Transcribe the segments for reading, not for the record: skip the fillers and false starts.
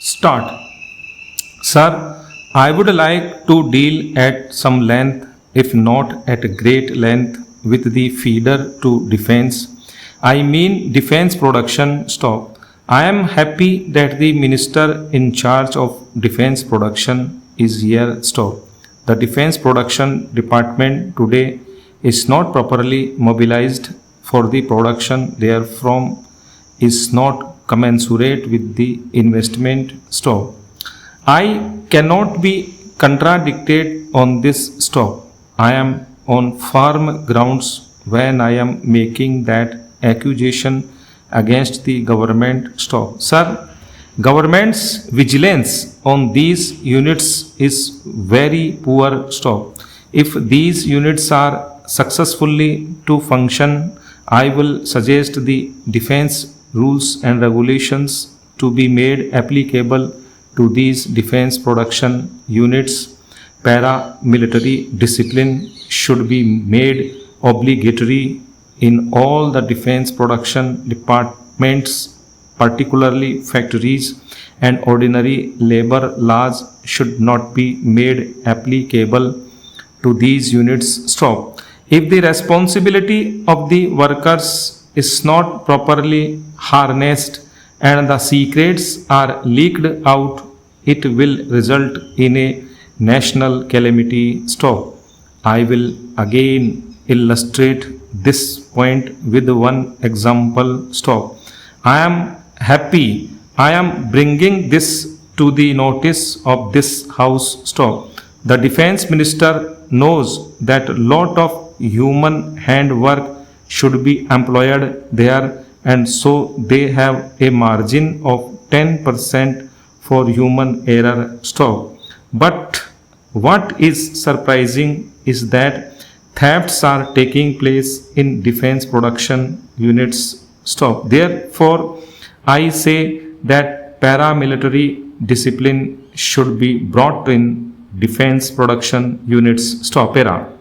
Start. Sir, I would like to deal at some length, if not at great length, with the feeder to defense. I mean defense production stop. I am happy that the minister in charge of defense production is here. Stop. The defense production department today is not properly mobilized for the production therefrom is not commensurate with the investment stop. I cannot be contradicted on this stop. I am on firm grounds when I am making that accusation against the government stop. Sir, government's vigilance on these units is very poor stop. If these units are successfully to function, I will suggest the defense rules and regulations to be made applicable to these defense production units. Paramilitary discipline should be made obligatory in all the defense production departments, particularly factories, and ordinary labor laws should not be made applicable to these units. Stop. If the responsibility of the workers is not properly harnessed and the secrets are leaked out, it will result in a national calamity. Stop. I will again illustrate this point with one example. Stop. I am happy I am bringing this to the notice of this house. Stop. The defense minister knows that lot of human handwork should be employed there, and so they have a margin of 10% for human error. Stop. But what is surprising is that thefts are taking place in defense production units. Stop. Therefore, I say that paramilitary discipline should be brought in defense production units. Stop. Era.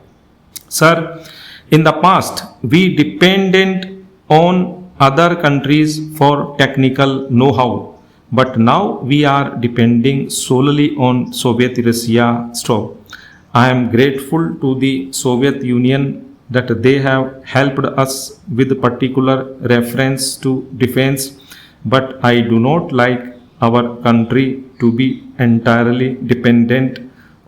Sir, in the past, we depended on other countries for technical know-how, but now we are depending solely on Soviet Russia. Stop. I am grateful to the Soviet Union that they have helped us with particular reference to defense, but I do not like our country to be entirely dependent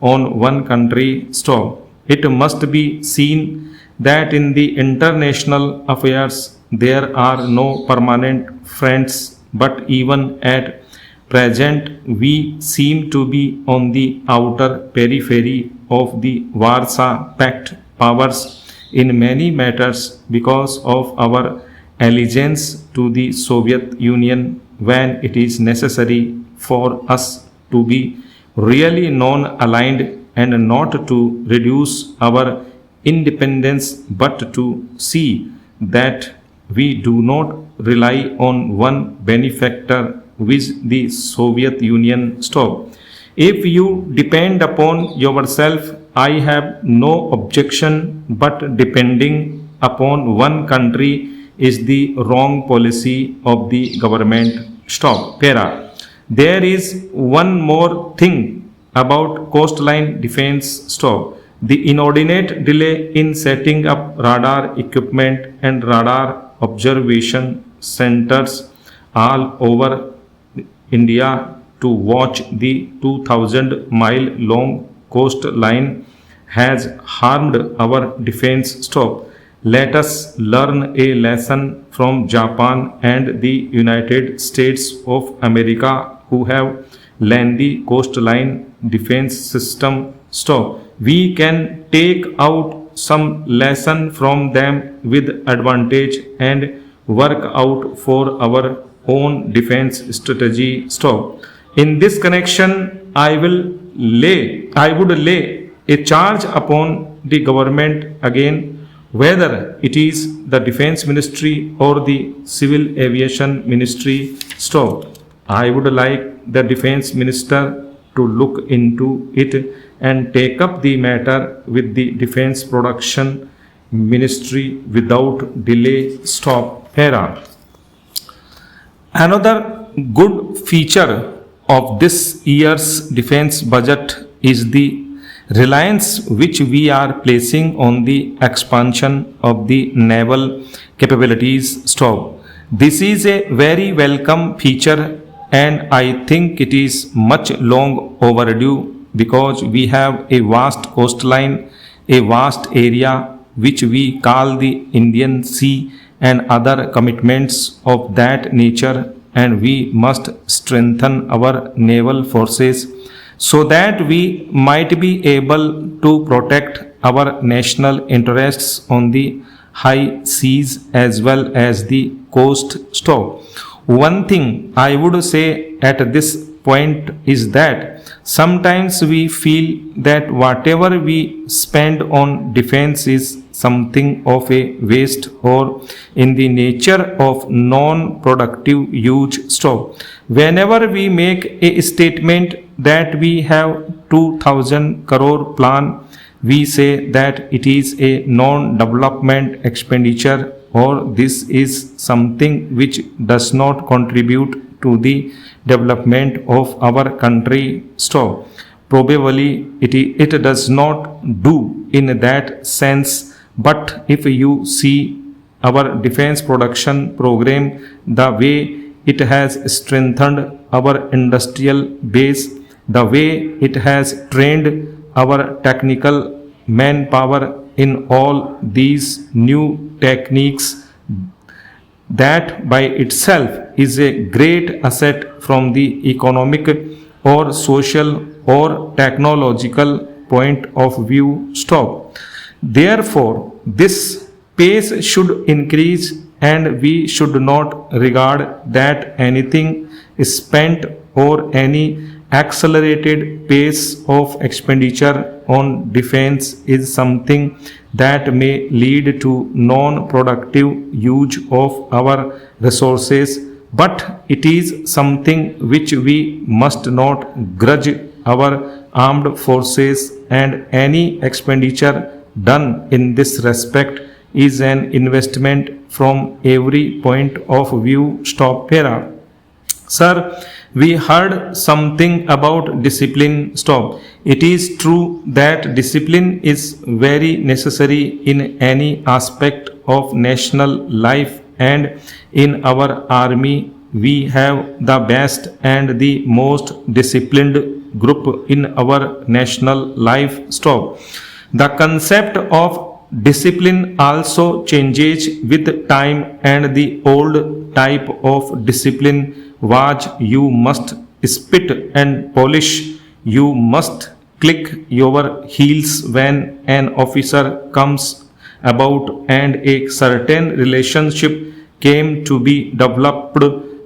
on one country. Stop. It must be seen that in the international affairs there are no permanent friends, but even at present we seem to be on the outer periphery of the Warsaw Pact powers in many matters because of our allegiance to the Soviet Union, when it is necessary for us to be really non-aligned and not to reduce our independence but to see that we do not rely on one benefactor with the Soviet Union. Stop. If you depend upon yourself, I have no objection, but depending upon one country is the wrong policy of the government. Stop. Para. There is one more thing about coastline defense. Stop. The inordinate delay in setting up radar equipment and radar observation centers all over India to watch the 2,000-mile long coastline has harmed our defense. Stop. Let us learn a lesson from Japan and the United States of America, who have lengthy coastline defense system. Stop. We can take out some lesson from them with advantage and work out for our own defense strategy. Stop. In this connection, I would lay a charge upon the government again, whether it is the defense ministry or the civil aviation ministry. Stop. I would like the defense minister to look into it and take up the matter with the defense production ministry without delay. Stop. Hera. Another good feature of this year's defense budget is the reliance which we are placing on the expansion of the naval capabilities. Stop. This is a very welcome feature, and I think it is much long overdue because we have a vast coastline, a vast area which we call the Indian Sea, and other commitments of that nature, and we must strengthen our naval forces so that we might be able to protect our national interests on the high seas as well as the coast. Stop. One thing I would say at this point is that sometimes we feel that whatever we spend on defense is something of a waste or in the nature of non-productive use. Stop. Whenever we make a statement that we have 2000 crore plan, we say that it is a non-development expenditure or this is something which does not contribute to the development of our country. Stop. Probably it does not do in that sense, but if you see our defense production program, the way it has strengthened our industrial base, the way it has trained our technical manpower in all these new techniques, that by itself is a great asset from the economic or social or technological point of view. Stop. Therefore, this pace should increase and we should not regard that anything is spent or any accelerated pace of expenditure on defense is something that may lead to non-productive use of our resources, but it is something which we must not grudge our armed forces, and any expenditure done in this respect is an investment from every point of view. Stop. Para. Sir, we heard something about discipline. Stop. It is true that discipline is very necessary in any aspect of national life, and in our army we have the best and the most disciplined group in our national life. Stop. The concept of discipline also changes with time, and the old type of discipline was you must spit and polish, you must click your heels when an officer comes about, and a certain relationship came to be developed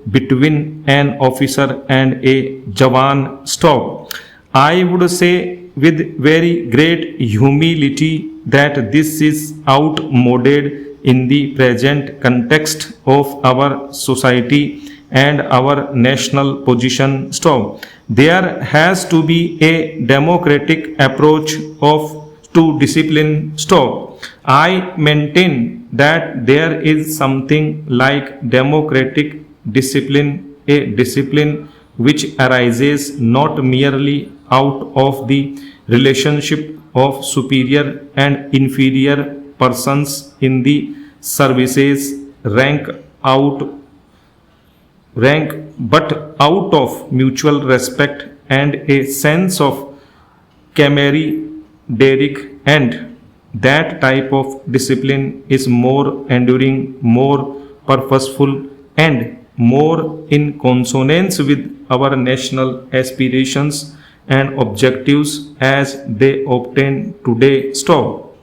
between an officer and a Jawan. Stop. I would say with very great humility that this is outmoded in the present context of our society and our national position. Stop. There has to be a democratic approach to discipline. Stop. I maintain that there is something like democratic discipline, a discipline which arises not merely out of the relationship of superior and inferior persons in the services but out of mutual respect and a sense of camaraderie, and that type of discipline is more enduring, more purposeful, and more in consonance with our national aspirations and objectives as they obtain today. Stop.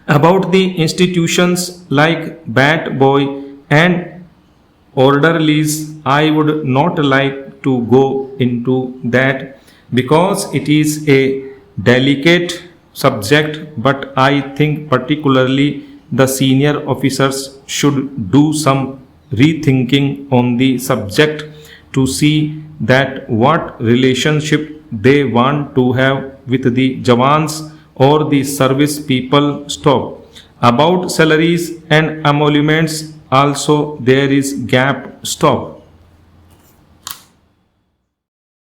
About the institutions like Bat Boy and orderlies, I would not like to go into that because it is a delicate subject, but I think particularly the senior officers should do some rethinking on the subject to see that what relationship they want to have with the Jawans or the service people. Stop. About salaries and emoluments also there is gap. Stop.